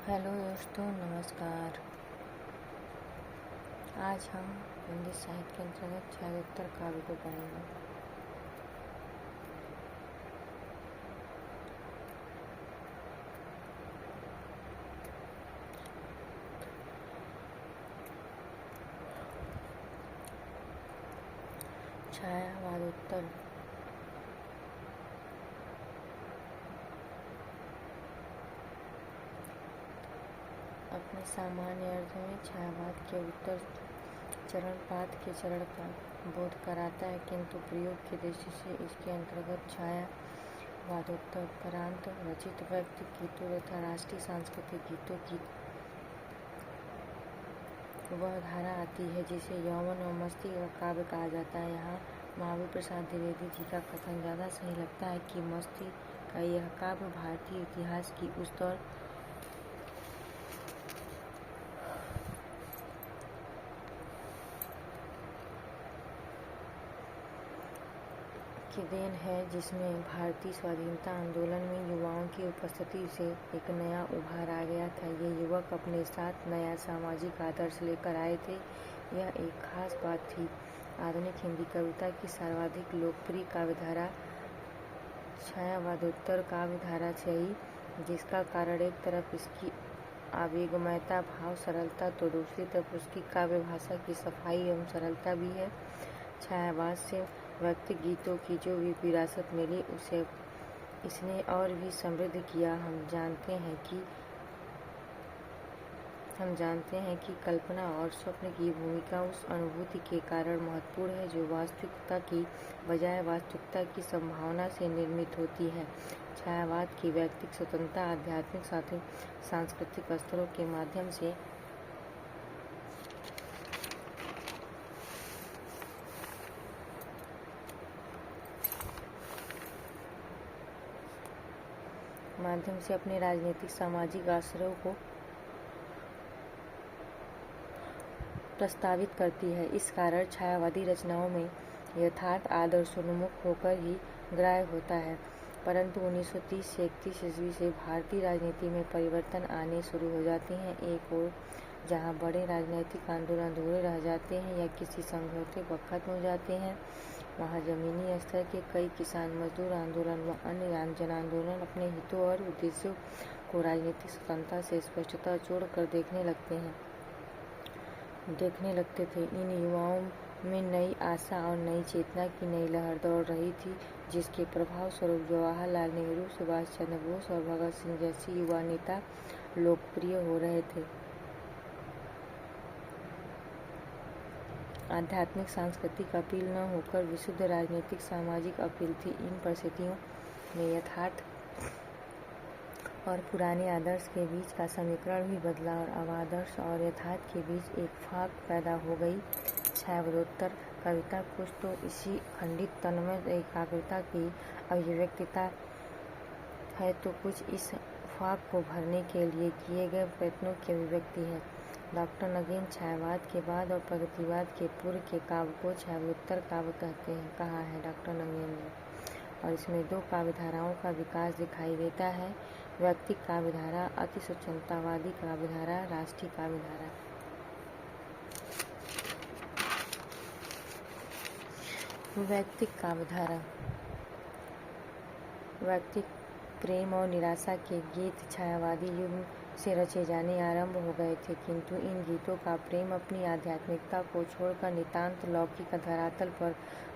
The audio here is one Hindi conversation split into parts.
हेलो दोस्तों, नमस्कार। आज हम हिंदी साहित्य के अंतर्गत छायात्तर काव्य को पढ़ेंगे। छायावादोत्तर अपने सामान्य अर्थ में छायावाद के उत्तर चरणपात के चरण का बोध कराता है, किंतु प्रयोग की दृष्टि से इसके अंतर्गत छायावादोत्तर उपरांत रचित व्यक्ति गीतों तथा राष्ट्रीय सांस्कृतिक गीतों की वह धारा आती है जिसे यौवन और मस्ती का काव्य कहा जाता है। यहाँ महावीर प्रसाद द्विवेदी जी का कथन ज़्यादा सही लगता है कि मस्ती का यह काव्य भारतीय इतिहास की उस दौर की देन है जिसमें भारतीय स्वाधीनता आंदोलन में युवाओं की उपस्थिति से एक नया उभार आ गया था। ये युवक अपने साथ नया सामाजिक आदर्श लेकर आए थे। यह एक खास बात थी। आधुनिक हिंदी कविता की सर्वाधिक लोकप्रिय काव्यधारा छायावादोत्तर काव्यधारा रही, जिसका कारण एक तरफ इसकी आवेगमयता, भाव सरलता तो दूसरी तरफ उसकी काव्य भाषा की सफाई एवं सरलता भी है। छायावाद से व्यक्ति गीतों की जो भी विरासत मिली उसे इसने और भी समृद्ध किया। हम जानते हैं कि कल्पना और स्वप्न की भूमिका उस अनुभूति के कारण महत्वपूर्ण है जो वास्तविकता की बजाय वास्तविकता की संभावना से निर्मित होती है। छायावाद की व्यक्तिक स्वतंत्रता आध्यात्मिक साथ सांस्कृतिक स्तरों के माध्यम से अपने राजनीतिक सामाजिक आशयों को प्रस्तावित करती है। इस कारण छायावादी रचनाओं में यथार्थ आदर्शोन्मुख होकर ही ग्राह्य होता है। परंतु 1930 से 31 ईस्वी से भारतीय राजनीति में परिवर्तन आने शुरू हो जाते हैं। एक ओर जहां बड़े राजनीतिक आंदोलन अधूरे रह जाते हैं या किसी समझौते पर खत्म हो जाते हैं, वहां जमीनी स्तर के कई किसान मजदूर आंदोलन व अन्य जन आंदोलन अपने हितों और उद्देश्यों को राजनीतिक स्वतंत्रता से स्पष्टता जोड़कर देखने लगते थे। इन युवाओं में नई आशा और नई चेतना की नई लहर दौड़ रही थी, जिसके प्रभाव स्वरूप जवाहरलाल नेहरू, सुभाष चंद्र बोस और भगत सिंह जैसे युवा नेता लोकप्रिय हो रहे थे। आध्यात्मिक सांस्कृतिक अपील न होकर विशुद्ध राजनीतिक सामाजिक अपील थी। इन परिस्थितियों में यथार्थ और पुराने आदर्श के बीच का समीकरण भी बदला और अब आदर्श और यथार्थ के बीच एक फाक पैदा हो गई। छायावादोत्तर कविता कुछ तो इसी खंडित तन्मय एकाग्रता की अभिव्यक्तिता है, तो कुछ इस फाक को भरने के लिए किए गए प्रयत्नों की अभिव्यक्ति है। डॉक्टर नगीन छायावाद के बाद और प्रगतिवाद के पूर्व के काव्य को छायावोत्तर काव्य कहा है डॉक्टर नगीन ने, और इसमें दो काव्यधाराओं का विकास दिखाई देता है: व्यक्तिक काव्यधारा, अति स्वच्छंदतावादी काव्यधारा, राष्ट्रीय काव्यधारा। व्यक्तिक काव्यधारा। व्यक्तिक प्रेम और निराशा के गीत छायावादी युग से रचे जाने आरंभ हो गए थे, किंतु इन गीतों का प्रेम अपनी आध्यात्मिकता को छोड़कर नितांत लौकिक धरातल पर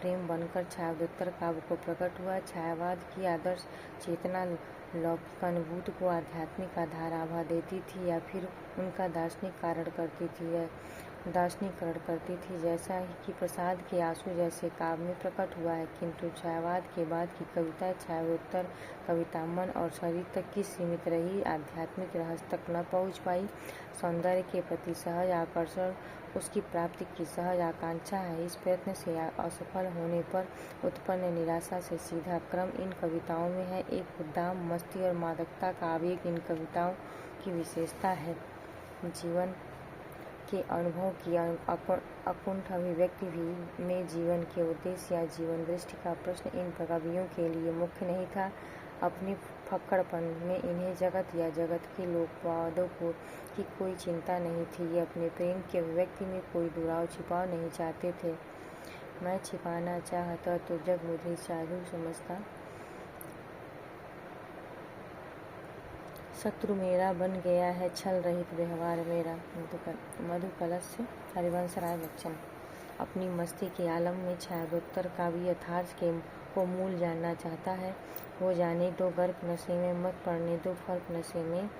प्रेम बनकर छायावादोत्तर काव्य को प्रकट हुआ। छायावाद की आदर्श चेतना लौकिक अनुभूति को आध्यात्मिक आधार आभा देती थी या फिर उनका दार्शनिककरण करती थी, जैसा कि प्रसाद के आंसू जैसे काव्य में प्रकट हुआ है। किंतु छायावाद के बाद की कविता छायावोत्तर कविता मन और शरीर तक की सीमित रही, आध्यात्मिक रहस्य तक न पहुँच पाई। सौंदर्य के प्रति सहज आकर्षण उसकी प्राप्ति की सहज आकांक्षा है। इस प्रयत्न से असफल होने पर उत्पन्न निराशा से सीधा क्रम इन कविताओं में है। एक उद्दाम मस्ती और मादकता का आवेग इन कविताओं की विशेषता है। जीवन के अनुभव की अकुंठ अभिव्यक्ति भी में जीवन के उद्देश्य या जीवन दृष्टि का प्रश्न इन कवियों के लिए मुख्य नहीं था। अपनी फक्कड़पन में इन्हें जगत या जगत के लोकवादों की कोई चिंता नहीं थी। ये अपने प्रेम की अभिव्यक्ति में कोई दुराव छिपाव नहीं चाहते थे। मैं छिपाना चाहता तो जग मुझे साधु समझता, शत्रु मेरा बन गया है छल रहित व्यवहार मेरा। मधुकलश से हरिवंश राय बच्चन। अपनी मस्ती के आलम में छायावोत्तर काव्य यथार्थ को मूल जानना चाहता है। वो जाने दो गर्क नशे में, मत पड़ने दो फर्क नशे में।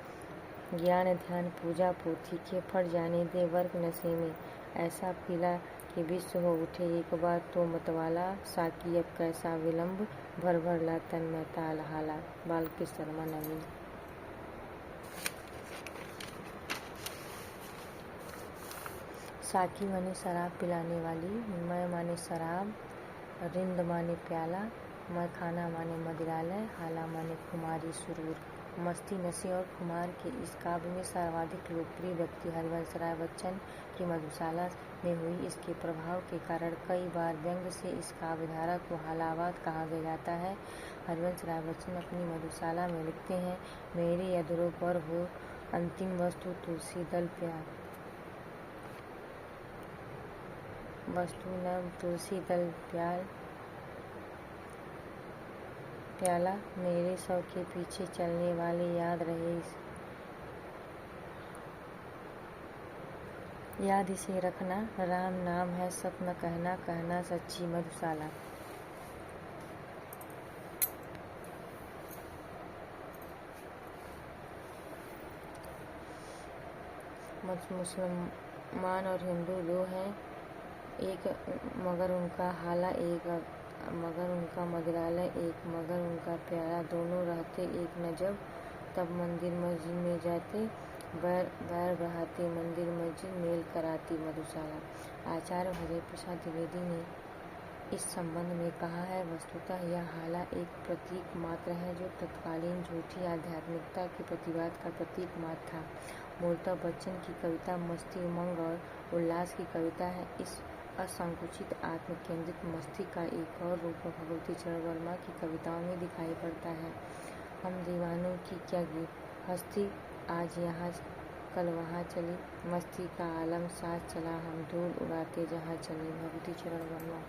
ज्ञान ध्यान पूजा पोथी के फट जाने दे वर्क नशे में। ऐसा पीला कि विश्व हो उठे एक बार तो मतवाला, साकी अब कैसा विलंब, भर भर ला तन में ताल हाला। बालकृष्ण शर्मा नवीन। साकी माने शराब पिलाने वाली, मैं माने शराब, रिंद माने प्याला, मैं खाना माने मदिरालय, हाला माने खुमारी सुरूर। मस्ती नशे और खुमार के इस काव्य में सर्वाधिक लोकप्रिय व्यक्ति हरिवंश राय बच्चन की मधुशाला में हुई। इसके प्रभाव के कारण कई बार व्यंग्य से इस काव्यधारा को हालावाद कहा जाता है। हरिवंश राय बच्चन अपनी मधुशाला में लिखते हैं, मेरे अधरों पर हो अंतिम वस्तु तुलसी दल तुलसी दल प्याला, मेरे सौ के पीछे चलने वाले याद इसे रखना, राम नाम है सपन कहना, कहना सच्ची मधुशाला। मुसलमान और हिंदू दो हैं, एक मगर उनका हाला, एक मगर उनका मदिरालय, एक मगर उनका प्यारा। दोनों रहते एक न जब, तब मंदिर मस्जिद में जाते, बैर बढ़ाते मंदिर मस्जिद मेल कराती मधुशाला। आचार्य भजय प्रसाद द्विवेदी ने इस संबंध में कहा है, वस्तुतः यह हाला एक प्रतीक मात्र है जो तत्कालीन झूठी आध्यात्मिकता के प्रतिवाद का प्रतीक मात्र था। मूलतः बच्चन की कविता मस्ती उमंग और उल्लास की कविता है। इस असंकुचित आत्मकेंद्रित मस्ती का एक और रूप भगवती चरण वर्मा की कविताओं में दिखाई पड़ता है। हम दीवानों की क्या हस्ती, आज यहाँ कल वहाँ चली, मस्ती का आलम साथ चला, हम धूल उड़ाते जहाँ चले। भगवती चरण वर्मा।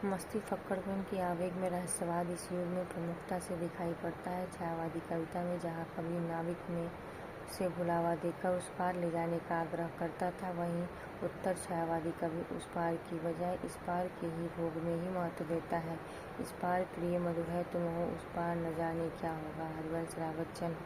मस्ती फक्कड़पन के आवेग में रहस्यवाद इस युग में प्रमुखता से दिखाई पड़ता है। छायावादी कविता में जहाँ कवि नाविक में से भुलावा देकर उस पार ले जाने का आग्रह करता था, वहीं उत्तर छायावादी कवि उस पार की बजाय इस पार के ही भोग में ही महत्व देता है। इस पार प्रिय मधुर है तुम हो, उस पार न जाने क्या होगा। हरिवंश राय बच्चन।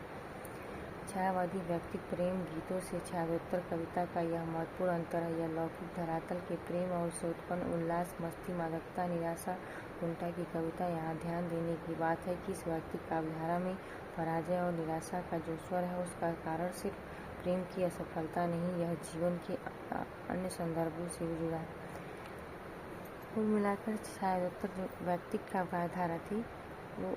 छायावादी व्यक्तिक प्रेम गीतों से छायावोत्तर कविता का यह महत्वपूर्ण अंतर है। यह लौकिक धरातल के प्रेम और उससे उत्पन्न उल्लास, मस्ती, मादकता, निराशा, कुंठा की कविता। यहाँ ध्यान देने की बात है कि इस व्यक्तिक काव्यधारा में पराजय और निराशा का जो स्वर है उसका कारण सिर्फ प्रेम की असफलता नहीं, यह जीवन के अन्य संदर्भों से भी जुड़ा है। कुल मिलाकर छायावोत्तर जो व्यक्तिक काव्यधारा थी वो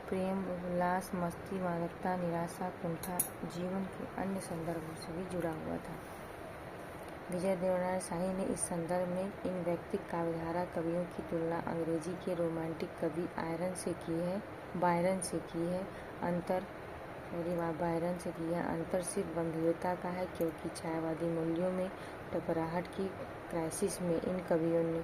प्रेम, उल्लास, मस्ती, मादकता, निराशा, कुंठा, जीवन के अन्य संदर्भों से भी जुड़ा हुआ था। विजय देवनारायण शाही ने इस संदर्भ में इन व्यक्तिक काव्यधारा कवियों की तुलना अंग्रेजी के रोमांटिक कवि बायरन से की है। अंतर सिर्फ गंभीरता का है, क्योंकि छायावादी मूल्यों में टकराहट की क्राइसिस में इन कवियों ने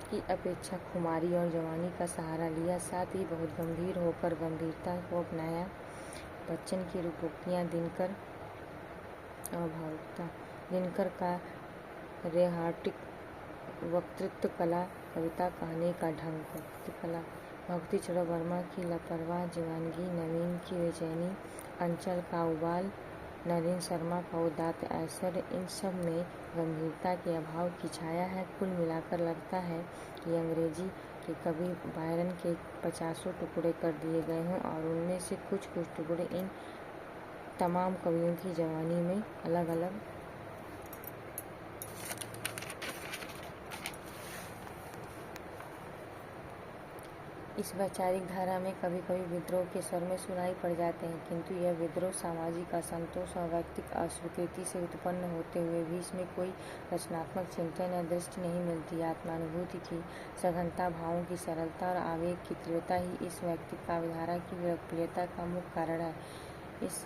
की अपेक्षा खुमारी और जवानी का सहारा लिया, साथ ही बहुत गंभीर होकर गंभीरता को अपनाया। बच्चन की रूपोक्तियाँ दिनकर और भावुकता, दिनकर का रेहाटिक वक्तृत्व कला, कविता कहने का ढंग, वक्तृत्व कला, भगवती चरण वर्मा की लापरवाह दीवानगी, नवीन की बेचैनी, अंचल का उबाल, नरेंद्र शर्मा का उदात्त ऐश्वर्य, इन सब में गंभीरता के अभाव की छाया है। कुल मिलाकर लगता है कि अंग्रेजी के कवि बायरन के 50 टुकड़े कर दिए गए हों और उनमें से कुछ टुकड़े इन तमाम कवियों की जवानी में अलग अलग इस वैचारिक धारा में कभी कभी विद्रोह के स्वर में सुनाई पड़ जाते हैं, किंतु यह विद्रोह सामाजिक असंतोष और व्यक्तिगत अस्वीकृति से उत्पन्न होते हुए भी इसमें कोई रचनात्मक चिंतन या दृष्टि नहीं मिलती। आत्मानुभूति की सघनता, भावों की सरलता और आवेग की तीव्रता ही इस व्यक्तिगत काव्यधारा की लोकप्रियता का मुख्य कारण है। इस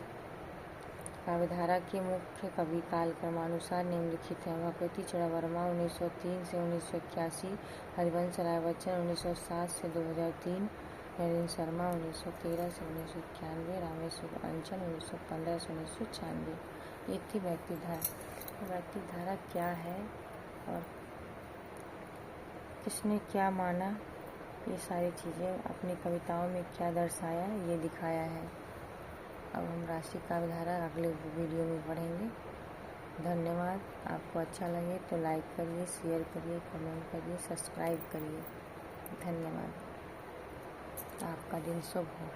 काव्यधारा के मुख्य कवि कालक्रमानुसार निम्नलिखित हैं: भगवती चरण वर्मा 1903 से 1981, हरिवंश राय बच्चन 1907 से 2003, नरेंद्र शर्मा 1913 से 1991, रामेश्वर अंचल 1915 से 1996। एक थी व्यक्तिगत धारा। व्यक्तिगत धारा क्या है और किसने क्या माना, ये सारी चीज़ें अपनी कविताओं में क्या दर्शाया, ये दिखाया है। अब हम राष्ट्रीय काव्यधारा अगले वीडियो में पढ़ेंगे। धन्यवाद। आपको अच्छा लगे तो लाइक करिए, शेयर करिए, कमेंट करिए, सब्सक्राइब करिए। धन्यवाद। आपका दिन शुभ हो।